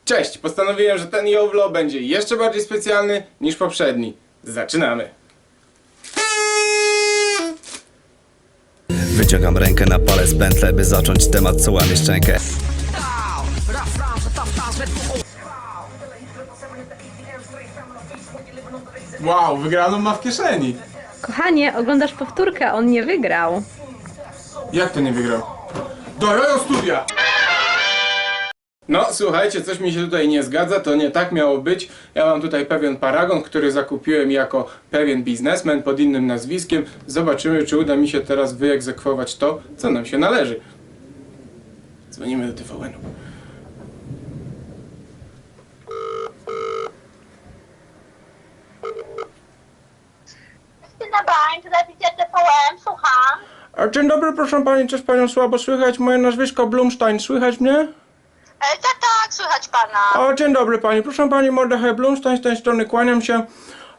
Cześć! Postanowiłem, że ten YOLO będzie jeszcze bardziej specjalny niż poprzedni. Zaczynamy! Wyciągam rękę na palec pętlę, by zacząć temat, co łamie szczękę. Wow, wygraną ma w kieszeni! Kochanie, oglądasz powtórkę, on nie wygrał. Jak to nie wygrał? Do jojo studia! No, słuchajcie, coś mi się tutaj nie zgadza, to nie tak miało być. Ja mam tutaj pewien paragon, który zakupiłem jako pewien biznesmen pod innym nazwiskiem. Zobaczymy, czy uda mi się teraz wyegzekwować to, co nam się należy. Dzwonimy do TVN-u. Dzień dobry, telewizja TVN, słucham. Dzień dobry, proszę pani, coś panią słabo słychać? Moje nazwisko Blumstein, słychać mnie? Tak, słychać pana. Dzień dobry pani, proszę pani, Mordechai Blumstein, z tej strony kłaniam się.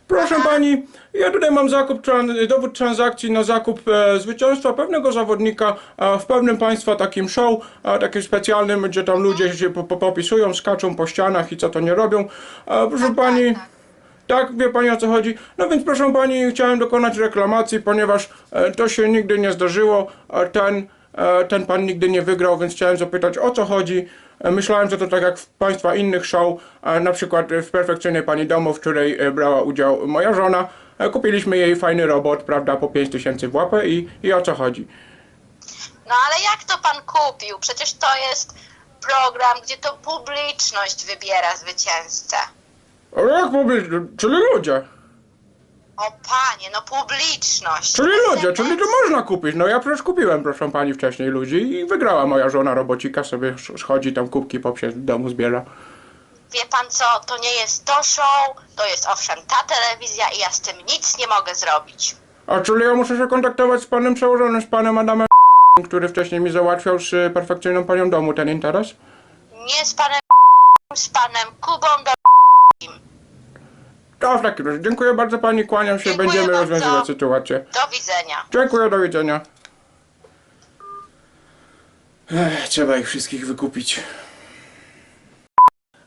Proszę pani, ja tutaj mam dowód transakcji na zakup zwycięstwa pewnego zawodnika w pewnym państwa takim show, takim specjalnym, gdzie tam ludzie się popisują, skaczą po ścianach i co to nie robią. Proszę pani... Tak, wie pani o co chodzi. No więc proszę pani, chciałem dokonać reklamacji, ponieważ to się nigdy nie zdarzyło. Ten pan nigdy nie wygrał, więc chciałem zapytać o co chodzi. Myślałem, że to tak jak w państwa innych show, na przykład w Perfekcyjnej Pani Domu, w której brała udział moja żona. Kupiliśmy jej fajny robot, prawda, po 5000 w łapę i o co chodzi. No ale jak to pan kupił? Przecież to jest program, gdzie to publiczność wybiera zwycięzcę. Ale jak publicznie? Czyli ludzie. O panie, no publiczność. Czyli ludzie, czyli to można kupić. No ja przecież kupiłem, proszę pani, wcześniej ludzi i wygrała moja żona robocika, sobie schodzi tam kubki po psie w domu zbiera. Wie pan co, to nie jest to show, to jest owszem ta telewizja i ja z tym nic nie mogę zrobić. A czyli ja muszę się kontaktować z panem przełożonym, z panem Adamem, który wcześniej mi załatwiał z Perfekcyjną Panią Domu ten interes? Nie z panem z panem Kubą To w takim razie, dziękuję bardzo pani, kłaniam się, Dziękuję będziemy bardzo. rozwiązywać sytuację. Do widzenia. Dziękuję, do widzenia. Trzeba ich wszystkich wykupić.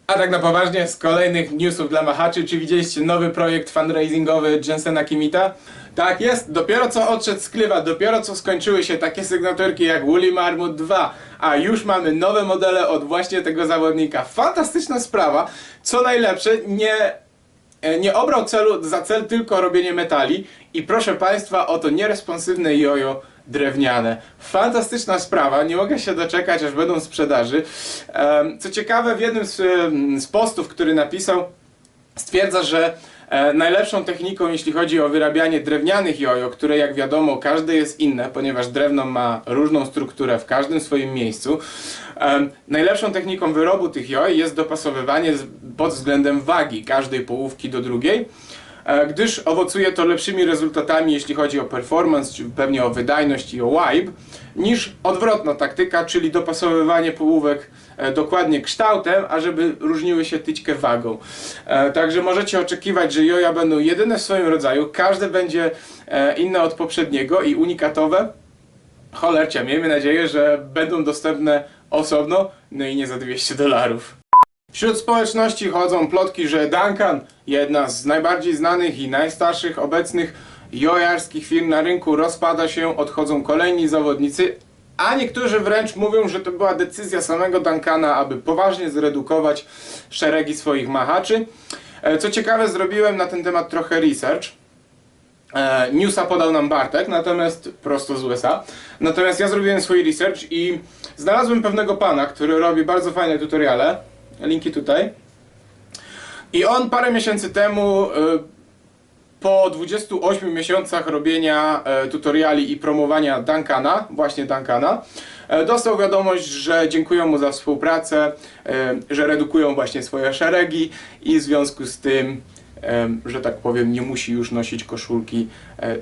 A tak na poważnie, z kolejnych newsów dla machaczy, czy widzieliście nowy projekt fundraisingowy Jensena Kimita? Tak jest, dopiero co odszedł z Cliva, dopiero co skończyły się takie sygnaturki jak Woolly Marmot 2, a już mamy nowe modele od właśnie tego zawodnika. Fantastyczna sprawa, co najlepsze, nie obrał za cel tylko robienie metali i proszę państwa, oto nieresponsywne jojo drewniane. Fantastyczna sprawa, nie mogę się doczekać, aż będą w sprzedaży. Co ciekawe, w jednym z postów, który napisał, stwierdza, że najlepszą techniką, jeśli chodzi o wyrabianie drewnianych jojo, które jak wiadomo każde jest inne, ponieważ drewno ma różną strukturę w każdym swoim miejscu, najlepszą techniką wyrobu tych joj jest dopasowywanie pod względem wagi każdej połówki do drugiej, gdyż owocuje to lepszymi rezultatami, jeśli chodzi o performance, czy pewnie o wydajność i o wibe, niż odwrotna taktyka, czyli dopasowywanie połówek dokładnie kształtem, ażeby różniły się tyćkę wagą. Także możecie oczekiwać, że joja będą jedyne w swoim rodzaju, każde będzie inne od poprzedniego i unikatowe. Cholercia, miejmy nadzieję, że będą dostępne osobno, no i nie za $200. Wśród społeczności chodzą plotki, że Duncan, jedna z najbardziej znanych i najstarszych obecnych jojarskich firm na rynku, rozpada się, odchodzą kolejni zawodnicy, a niektórzy wręcz mówią, że to była decyzja samego Duncana, aby poważnie zredukować szeregi swoich machaczy. Co ciekawe, zrobiłem na ten temat trochę research. Newsa podał nam Bartek, natomiast prosto z USA. Natomiast ja zrobiłem swój research i znalazłem pewnego pana, który robi bardzo fajne tutoriale. Linki tutaj. I on parę miesięcy temu, po 28 miesiącach robienia tutoriali i promowania Duncana, właśnie Duncana, dostał wiadomość, że dziękują mu za współpracę, że redukują właśnie swoje szeregi i w związku z tym, że tak powiem, nie musi już nosić koszulki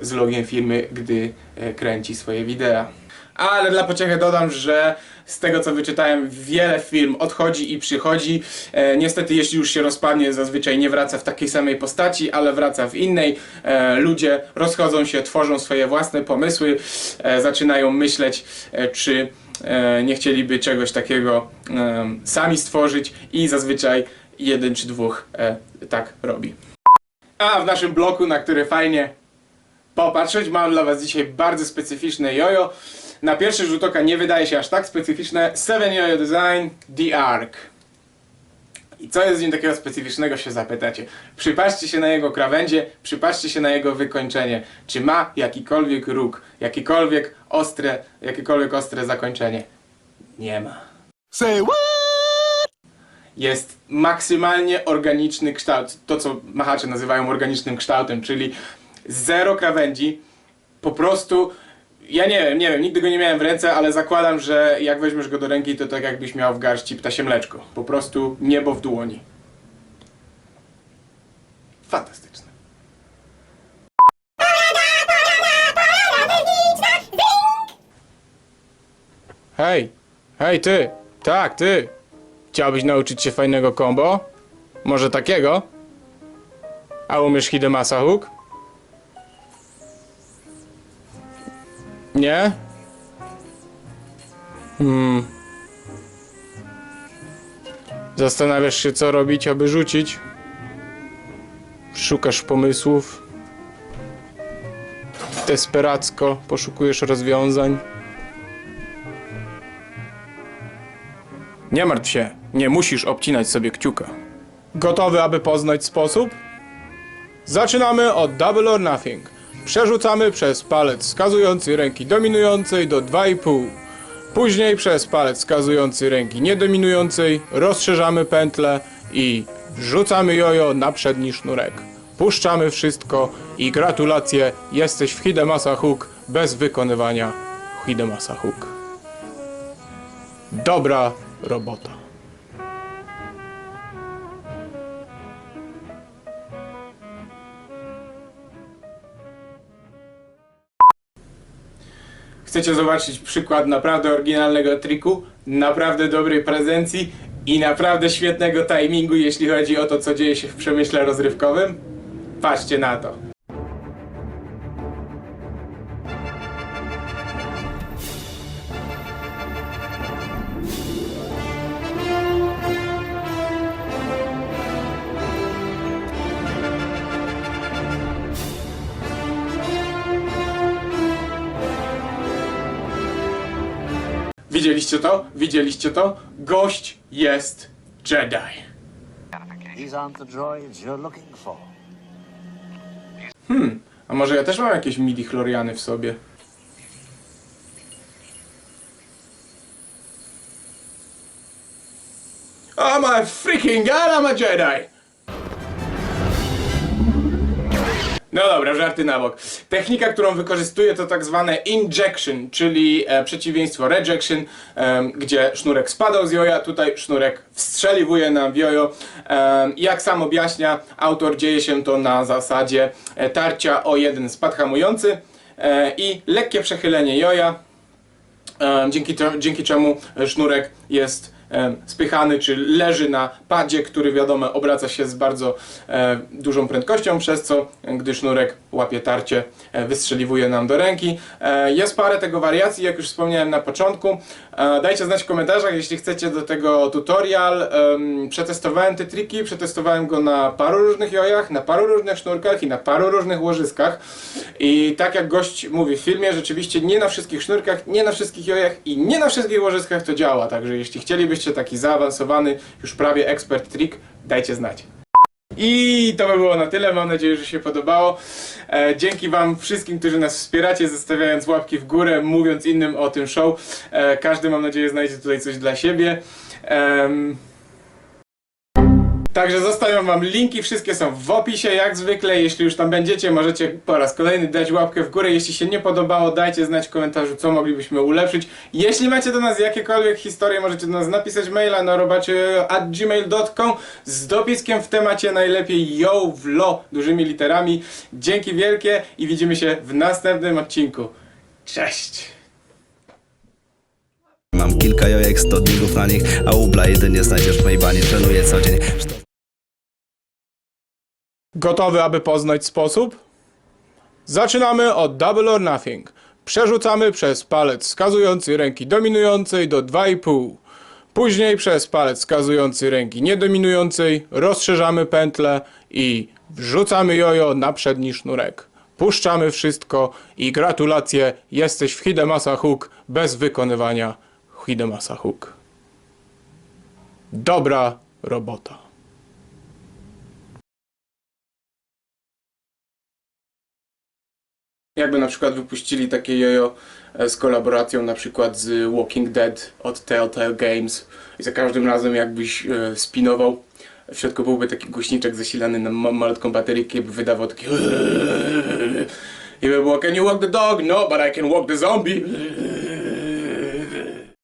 z logiem firmy, gdy kręci swoje wideo. Ale dla pociechy dodam, że z tego co wyczytałem, wiele firm odchodzi i przychodzi. Niestety jeśli już się rozpadnie, zazwyczaj nie wraca w takiej samej postaci, ale wraca w innej. Ludzie rozchodzą się, tworzą swoje własne pomysły, zaczynają myśleć, czy nie chcieliby czegoś takiego sami stworzyć i zazwyczaj 1 czy 2 tak robi. A w naszym bloku, na który fajnie popatrzeć, mam dla was dzisiaj bardzo specyficzne jojo. Na pierwszy rzut oka nie wydaje się aż tak specyficzne. 7 Jojo Design The Arc. I co jest w nim takiego specyficznego, się zapytacie. Przypatrzcie się na jego krawędzie, przypatrzcie się na jego wykończenie. Czy ma jakikolwiek róg, jakiekolwiek ostre zakończenie? Nie ma. Say what? Jest maksymalnie organiczny kształt, to co machacze nazywają organicznym kształtem, czyli zero krawędzi, po prostu, ja nie wiem, nigdy go nie miałem w ręce, ale zakładam, że jak weźmiesz go do ręki, to tak jakbyś miał w garści ptasie mleczko, po prostu niebo w dłoni. Fantastyczne. Hej ty, tak ty, chciałbyś nauczyć się fajnego combo? Może takiego? A umiesz Hidemasa Hook? Nie? Zastanawiasz się, co robić, aby rzucić? Szukasz pomysłów? Desperacko poszukujesz rozwiązań? Nie martw się, nie musisz obcinać sobie kciuka. Gotowy, aby poznać sposób? Zaczynamy od Double or Nothing. Przerzucamy przez palec wskazujący ręki dominującej do 2,5. Później przez palec wskazujący ręki niedominującej rozszerzamy pętlę i wrzucamy jojo na przedni sznurek. Puszczamy wszystko i gratulacje, jesteś w Hidemasa Hook bez wykonywania Hidemasa Hook. Dobra robota. Chcecie zobaczyć przykład naprawdę oryginalnego triku, naprawdę dobrej prezencji i naprawdę świetnego timingu, jeśli chodzi o to, co dzieje się w przemyśle rozrywkowym? Patrzcie na to. Widzieliście to? Widzieliście to? Gość jest Jedi. These aren't the droids you're looking for. A może ja też mam jakieś midi-chloriany w sobie? Oh my freaking god, I'm a Jedi! No dobra, żarty na bok. Technika, którą wykorzystuję, to tak zwane injection, czyli przeciwieństwo rejection, gdzie sznurek spadał z joja, tutaj sznurek wstrzeliwuje nam w jojo. Jak sam objaśnia autor, dzieje się to na zasadzie tarcia o jeden spad hamujący i lekkie przechylenie joja, dzięki czemu sznurek jest spychany, czy leży na padzie, który wiadomo obraca się z bardzo dużą prędkością, przez co gdy sznurek łapie tarcie, wystrzeliwuje nam do ręki. Jest parę tego wariacji, jak już wspomniałem na początku. Dajcie znać w komentarzach, jeśli chcecie do tego tutorial. Przetestowałem te triki, przetestowałem go na paru różnych jojach, na paru różnych sznurkach i na paru różnych łożyskach. I tak jak gość mówi w filmie, rzeczywiście nie na wszystkich sznurkach, nie na wszystkich jojach i nie na wszystkich łożyskach to działa. Także jeśli chcielibyście taki zaawansowany, już prawie ekspert trik, dajcie znać. I to by było na tyle, mam nadzieję, że się podobało. Dzięki wam wszystkim, którzy nas wspieracie, zostawiając łapki w górę, mówiąc innym o tym show. Każdy, mam nadzieję, znajdzie tutaj coś dla siebie. Także zostawiam wam linki, wszystkie są w opisie, jak zwykle. Jeśli już tam będziecie, możecie po raz kolejny dać łapkę w górę. Jeśli się nie podobało, dajcie znać w komentarzu, co moglibyśmy ulepszyć. Jeśli macie do nas jakiekolwiek historie, możecie do nas napisać maila na robacie@gmail.com z dopiskiem w temacie, najlepiej YOWLO dużymi literami. Dzięki wielkie i widzimy się w następnym odcinku. Cześć! Mam kilka jojek, 100 dnigów na nich, a ubla jedynie znajdziesz w mojej bani. Trenuję co dzień. Gotowy, aby poznać sposób? Zaczynamy od Double or Nothing. Przerzucamy przez palec wskazujący ręki dominującej do 2,5. Później przez palec wskazujący ręki niedominującej rozszerzamy pętlę i wrzucamy jojo na przedni sznurek. Puszczamy wszystko i gratulacje, jesteś w Hidemasa Hook bez wykonywania Hidemasa Hook. Dobra robota. Jakby na przykład wypuścili takie jojo z kolaboracją na przykład z Walking Dead od Telltale Games i za każdym razem jakbyś spinował, w środku byłby taki głośniczek zasilany na malutką bateryjkę, by wydawał takie i by było "Can you walk the dog? No, but I can walk the zombie".